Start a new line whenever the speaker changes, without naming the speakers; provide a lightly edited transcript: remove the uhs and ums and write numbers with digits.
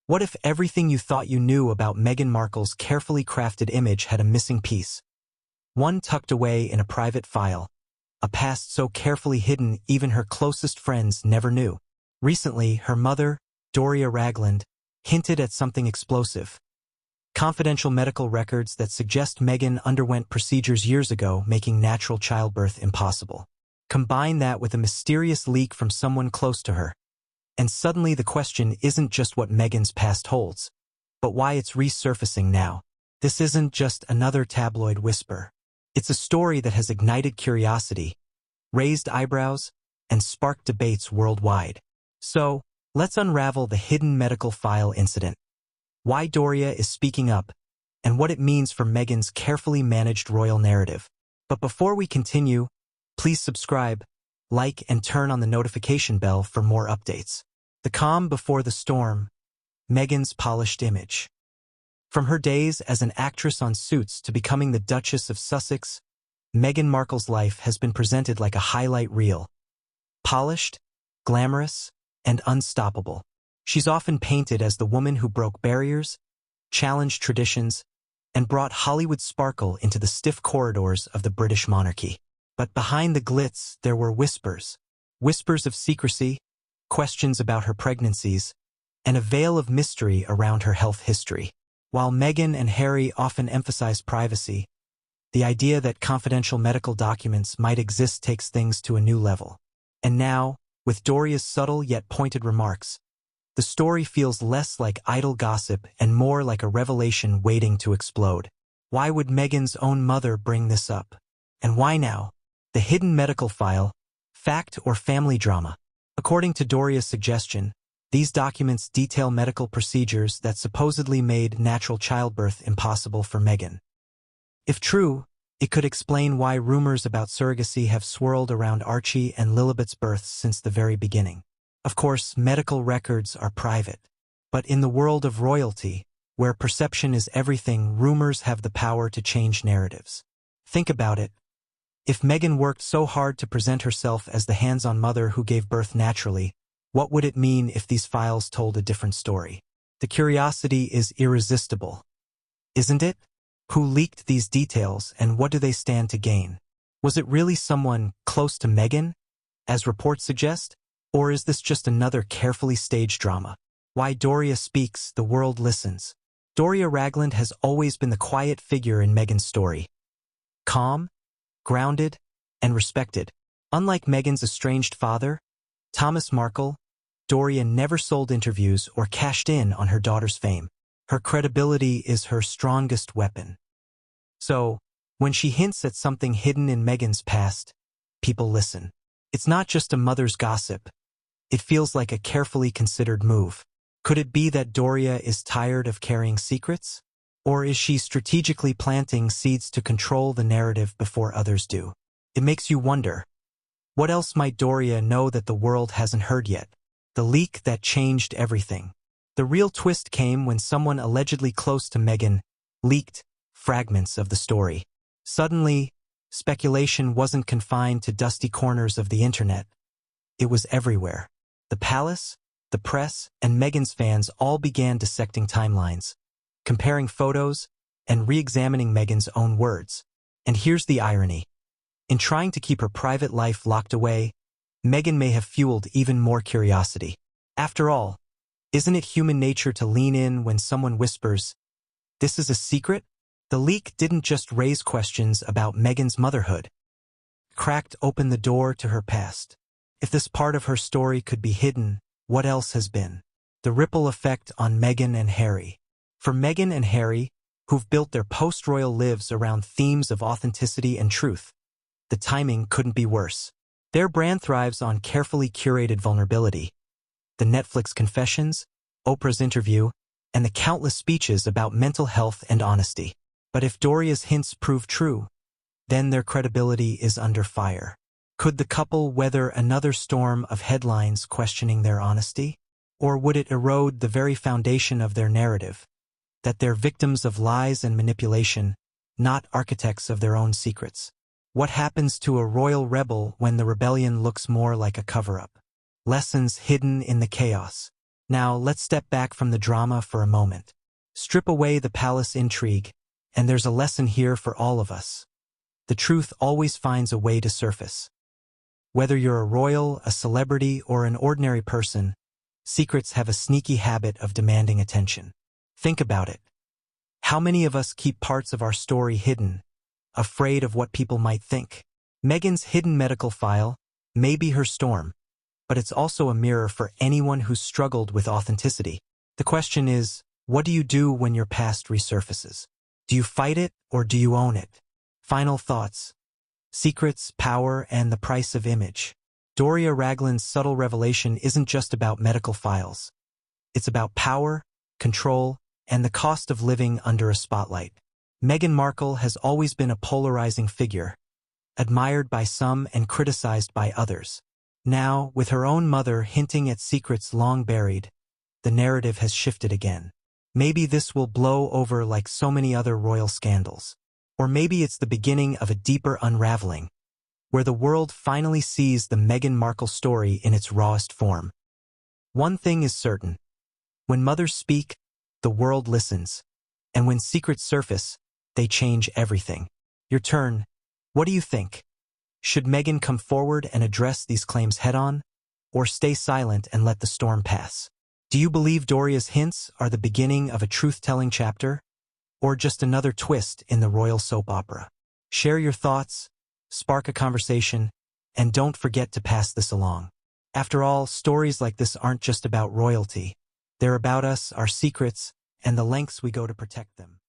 What if everything you thought you knew about Meghan Markle's carefully crafted image had a missing piece? One tucked away in a private file, a past so carefully hidden even her closest friends never knew. Recently, her mother, Doria Ragland, hinted at something explosive. Confidential medical records that suggest Meghan underwent procedures years ago, making natural childbirth impossible. Combine that with a mysterious leak from someone close to her, and suddenly the question isn't just what Meghan's past holds, but why it's resurfacing now. This isn't just another tabloid whisper. It's a story that has ignited curiosity, raised eyebrows, and sparked debates worldwide. So, let's unravel the hidden medical file incident, why Doria is speaking up, and what it means for Meghan's carefully managed royal narrative. But before we continue, please subscribe, like, and turn on the notification bell for more updates. The calm before the storm, Meghan's polished image. From her days as an actress on Suits to becoming the Duchess of Sussex, Meghan Markle's life has been presented like a highlight reel. Polished, glamorous, and unstoppable. She's often painted as the woman who broke barriers, challenged traditions, and brought Hollywood sparkle into the stiff corridors of the British monarchy. But behind the glitz, there were whispers. Whispers of secrecy, questions about her pregnancies, and a veil of mystery around her health history. While Meghan and Harry often emphasize privacy, the idea that confidential medical documents might exist takes things to a new level. And now, with Doria's subtle yet pointed remarks, the story feels less like idle gossip and more like a revelation waiting to explode. Why would Meghan's own mother bring this up? And why now? The hidden medical file, fact or family drama? According to Doria's suggestion, these documents detail medical procedures that supposedly made natural childbirth impossible for Meghan. If true, it could explain why rumors about surrogacy have swirled around Archie and Lilibet's births since the very beginning. Of course, medical records are private. But in the world of royalty, where perception is everything, rumors have the power to change narratives. Think about it. If Meghan worked so hard to present herself as the hands-on mother who gave birth naturally, what would it mean if these files told a different story? The curiosity is irresistible, isn't it? Who leaked these details and what do they stand to gain? Was it really someone close to Meghan, as reports suggest? Or is this just another carefully staged drama? Why Doria speaks, the world listens. Doria Ragland has always been the quiet figure in Meghan's story. Calm, grounded, and respected. Unlike Meghan's estranged father, Thomas Markle, Doria never sold interviews or cashed in on her daughter's fame. Her credibility is her strongest weapon. So, when she hints at something hidden in Meghan's past, people listen. It's not just a mother's gossip. It feels like a carefully considered move. Could it be that Doria is tired of carrying secrets? Or is she strategically planting seeds to control the narrative before others do? It makes you wonder, what else might Doria know that the world hasn't heard yet? The leak that changed everything. The real twist came when someone allegedly close to Meghan leaked fragments of the story. Suddenly, speculation wasn't confined to dusty corners of the internet. It was everywhere. The palace, the press, and Meghan's fans all began dissecting timelines, comparing photos, and re-examining Meghan's own words. And here's the irony. In trying to keep her private life locked away, Meghan may have fueled even more curiosity. After all, isn't it human nature to lean in when someone whispers, "This is a secret"? The leak didn't just raise questions about Meghan's motherhood. It cracked open the door to her past. If this part of her story could be hidden, what else has been? The ripple effect on Meghan and Harry. For Meghan and Harry, who've built their post-royal lives around themes of authenticity and truth, the timing couldn't be worse. Their brand thrives on carefully curated vulnerability. The Netflix confessions, Oprah's interview, and the countless speeches about mental health and honesty. But if Doria's hints prove true, then their credibility is under fire. Could the couple weather another storm of headlines questioning their honesty? Or would it erode the very foundation of their narrative, that they're victims of lies and manipulation, not architects of their own secrets? What happens to a royal rebel when the rebellion looks more like a cover-up? Lessons hidden in the chaos. Now, let's step back from the drama for a moment. Strip away the palace intrigue, and there's a lesson here for all of us. The truth always finds a way to surface. Whether you're a royal, a celebrity, or an ordinary person, secrets have a sneaky habit of demanding attention. Think about it. How many of us keep parts of our story hidden, afraid of what people might think? Meghan's hidden medical file may be her storm, but it's also a mirror for anyone who's struggled with authenticity. The question is, what do you do when your past resurfaces? Do you fight it or do you own it? Final thoughts. Secrets, power, and the price of image. Doria Ragland's subtle revelation isn't just about medical files. It's about power, control, and the cost of living under a spotlight. Meghan Markle has always been a polarizing figure, admired by some and criticized by others. Now, with her own mother hinting at secrets long buried, the narrative has shifted again. Maybe this will blow over like so many other royal scandals. Or maybe it's the beginning of a deeper unraveling, where the world finally sees the Meghan Markle story in its rawest form. One thing is certain. When mothers speak, the world listens. And when secrets surface, they change everything. Your turn. What do you think? Should Meghan come forward and address these claims head-on, or stay silent and let the storm pass? Do you believe Doria's hints are the beginning of a truth-telling chapter, or just another twist in the royal soap opera? Share your thoughts, spark a conversation, and don't forget to pass this along. After all, stories like this aren't just about royalty. They're about us, our secrets, and the lengths we go to protect them.